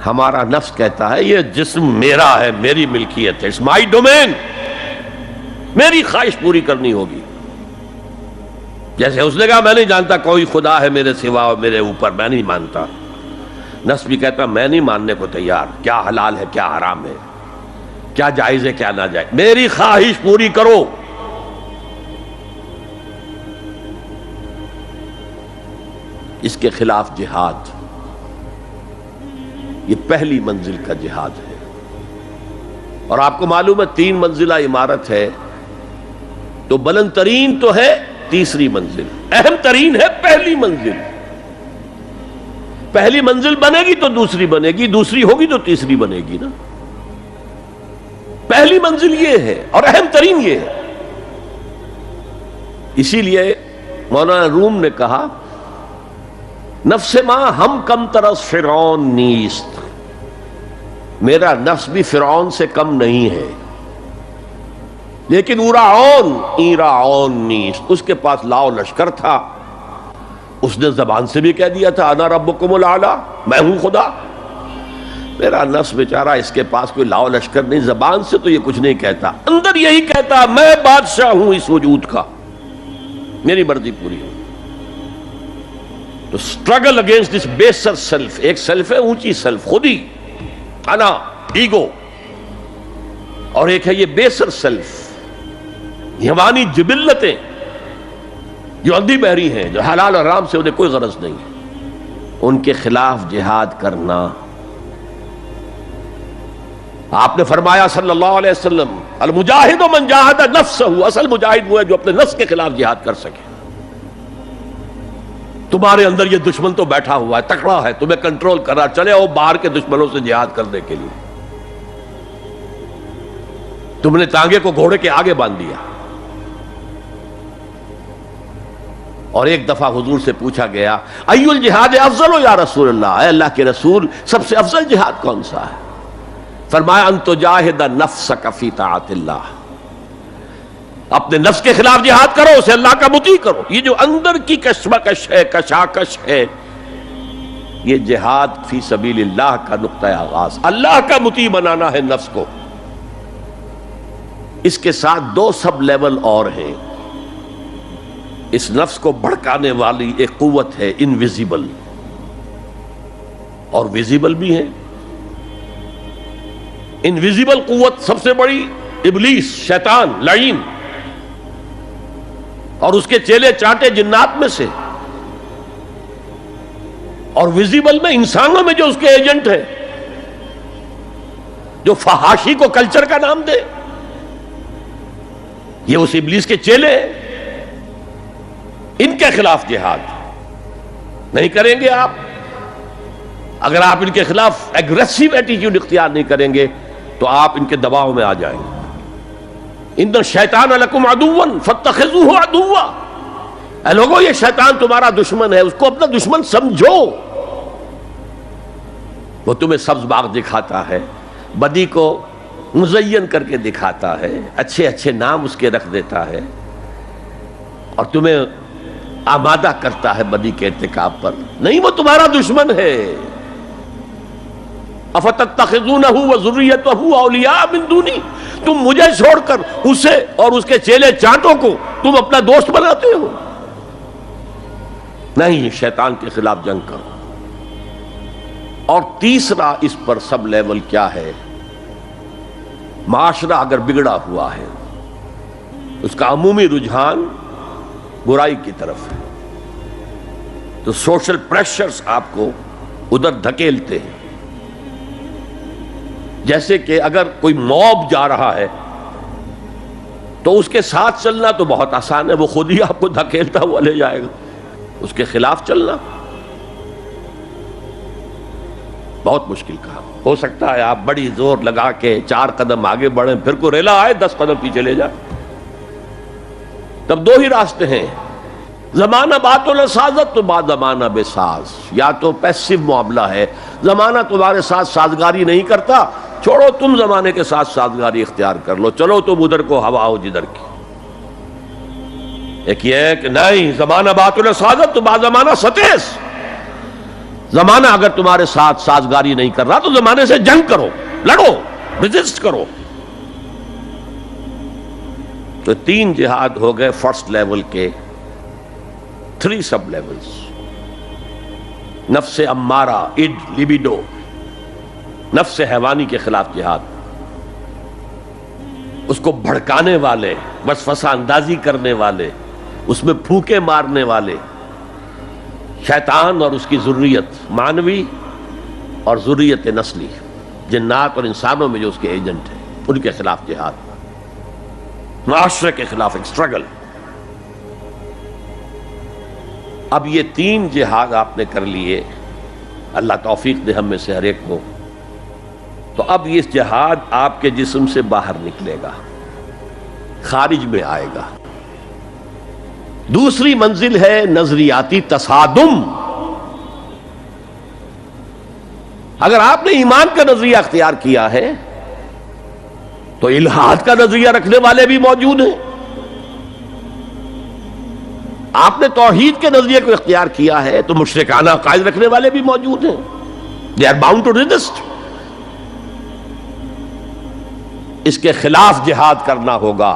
ہمارا نفس کہتا ہے یہ جسم میرا ہے، میری ملکیت ہے، اٹس مائی ڈومین، میری خواہش پوری کرنی ہوگی. جیسے اس نے کہا میں نہیں جانتا کوئی خدا ہے میرے سوا اور میرے اوپر، میں نہیں مانتا. نفس بھی کہتا میں نہیں ماننے کو تیار، کیا حلال ہے کیا حرام ہے، کیا جائز ہے کیا ناجائز، میری خواہش پوری کرو. اس کے خلاف جہاد، یہ پہلی منزل کا جہاد ہے. اور آپ کو معلوم ہے 3 منزلہ عمارت ہے تو بلند ترین تو ہے تیسری منزل، اہم ترین ہے پہلی منزل. پہلی منزل بنے گی تو دوسری بنے گی، دوسری ہوگی تو تیسری بنے گی نا. پہلی منزل یہ ہے اور اہم ترین یہ ہے. اسی لیے مولانا روم نے کہا نفس ماں ہم کم طرز فرعون نیست، میرا نفس بھی فرعون سے کم نہیں ہے، لیکن ایراعون نیست، اس کے پاس لاؤ لشکر تھا. اس نے زبان سے بھی کہہ دیا تھا انا ربکم الاعلی، میں ہوں خدا. میرا نفس بیچارہ اس کے پاس کوئی لاؤ لشکر نہیں، زبان سے تو یہ کچھ نہیں کہتا، اندر یہی کہتا میں بادشاہ ہوں اس وجود کا، میری مرضی پوری ہو. تو اسٹرگل اگینسٹ دس بیسر سیلف، ایک سیلف ہے اونچی سیلف، خودی، انا، ایگو، اور ایک ہے یہ بیسر سیلف، حیوانی جبلتیں جو اندھی بہری ہیں، جو حلال اور حرام سے انہیں کوئی غرض نہیں ہے، ان کے خلاف جہاد کرنا. آپ نے فرمایا صلی اللہ علیہ وسلم المجاہد من جاہد نفسہ، اصل مجاہد وہ ہے جو اپنے نفس کے خلاف جہاد کر سکے. تمہارے اندر یہ دشمن تو بیٹھا ہوا ہے، تکڑا ہے، تمہیں کنٹرول کر رہا، چلے آؤ باہر کے دشمنوں سے جہاد کرنے کے لیے. تم نے ٹانگے کو گھوڑے کے آگے باندھ دیا. اور ایک دفعہ حضور سے پوچھا گیا ای الجہاد افضل یا رسول اللہ، اے اللہ کے رسول سب سے افضل جہاد کون سا ہے؟ فرمایا ان تجاہد نفسک فی طاعت اللہ، اپنے نفس کے خلاف جہاد کرو، اسے اللہ کا مطیع کرو. یہ جو اندر کی کشمکش ہے، کشاکش ہے، یہ جہاد فی سبیل اللہ کا نقطہ آغاز، اللہ کا مطیع بنانا ہے نفس کو. اس کے ساتھ 2 سب لیول اور ہیں. اس نفس کو بھڑکانے والی ایک قوت ہے انویزیبل، اور ویزیبل بھی ہے. انویزیبل قوت سب سے بڑی ابلیس، شیطان لعین، اور اس کے چیلے چانٹے جنات میں سے. اور ویزیبل میں انسانوں میں جو اس کے ایجنٹ ہیں، جو فحاشی کو کلچر کا نام دے، یہ اس ابلیس کے چیلے ہیں. ان کے خلاف جہاد نہیں کریں گے آپ. اگر آپ ان کے خلاف ایگریسو ایٹیٹیوڈ اختیار نہیں کریں گے تو آپ ان کے دباؤ میں آ جائیں گے. ان الشیطان لکم عدوا فاتخذوہ عدوا، اے لوگو یہ شیطان تمہارا دشمن ہے، اس کو اپنا دشمن سمجھو. وہ تمہیں سبز باغ دکھاتا ہے، بدی کو مزین کر کے دکھاتا ہے، اچھے اچھے نام اس کے رکھ دیتا ہے، اور تمہیں آمادہ کرتا ہے بدی کے ارتکاب پر. نہیں، وہ تمہارا دشمن ہے. افتتخذونہ وذریتہ اولیاء من دونی، تم مجھے چھوڑ کر اسے اور اس کے چیلے چانٹوں کو تم اپنا دوست بناتے ہو. نہیں، شیطان کے خلاف جنگ کرو. اور تیسرا اس پر سب لیول کیا ہے؟ معاشرہ اگر بگڑا ہوا ہے، اس کا عمومی رجحان برائی کی طرف ہے، تو سوشل پریشرز آپ کو ادھر دھکیلتے ہیں. جیسے کہ اگر کوئی موب جا رہا ہے تو اس کے ساتھ چلنا تو بہت آسان ہے، وہ خود ہی آپ کو دھکیلتا ہوا لے جائے گا. اس کے خلاف چلنا بہت مشکل کام. ہو سکتا ہے آپ بڑی زور لگا کے 4 قدم آگے بڑھیں، پھر کو ریلا آئے 10 قدم پیچھے لے جائے. تب 2 ہی راستے ہیں، زمانہ بات و سازت تو بعد زمانہ بے ساز. یا تو پیسو معاملہ ہے، زمانہ تمہارے ساتھ سازگاری نہیں کرتا، چھوڑو تم زمانے کے ساتھ سازگاری اختیار کر لو، چلو تم ادھر کو ہوا ہو جدھر کی. ایک یہ ہے کہ نہیں، زمانہ بات و سازت تو بعد زمانہ ستیس، زمانہ اگر تمہارے ساتھ سازگاری نہیں کر رہا تو زمانے سے جنگ کرو، لڑو، ریزسٹ کرو۔ تو 3 جہاد ہو گئے فرسٹ لیول کے، 3 سب لیولز۔ نفس امارہ، اڈ، لبیڈو، نفس حیوانی کے خلاف جہاد، اس کو بھڑکانے والے، وسوسہ اندازی کرنے والے، اس میں پھونکے مارنے والے، شیطان اور اس کی ذریت مانوی اور ذریت نسلی، جنات اور انسانوں میں جو اس کے ایجنٹ ہیں، ان کے خلاف جہاد، معاشرے کے خلاف ایک سٹرگل۔ اب یہ 3 جہاد آپ نے کر لیے، اللہ توفیق دے ہم میں سے ہر ایک کو، تو اب یہ جہاد آپ کے جسم سے باہر نکلے گا، خارج میں آئے گا۔ دوسری منزل ہے نظریاتی تصادم۔ اگر آپ نے ایمان کا نظریہ اختیار کیا ہے تو الحاد کا نظریہ رکھنے والے بھی موجود ہیں۔ آپ نے توحید کے نظریے کو اختیار کیا ہے تو مشرکانہ عقائد رکھنے والے بھی موجود ہیں۔ They are bound to resist۔ اس کے خلاف جہاد کرنا ہوگا،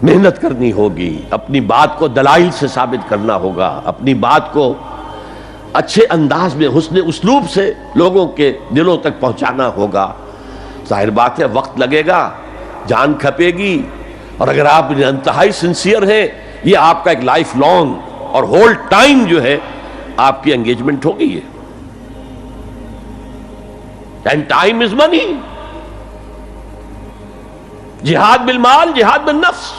محنت کرنی ہوگی، اپنی بات کو دلائل سے ثابت کرنا ہوگا، اپنی بات کو اچھے انداز میں حسن اسلوب سے لوگوں کے دلوں تک پہنچانا ہوگا۔ ظاہر بات ہے وقت لگے گا، جان کھپے گی، اور اگر آپ انتہائی سنسیئر ہیں یہ آپ کا ایک لائف لانگ اور ہول ٹائم جو ہے آپ کی انگیجمنٹ ہوگی۔ ہے اینڈ ٹائم از منی۔ جہاد بالمال، جہاد بالنفس۔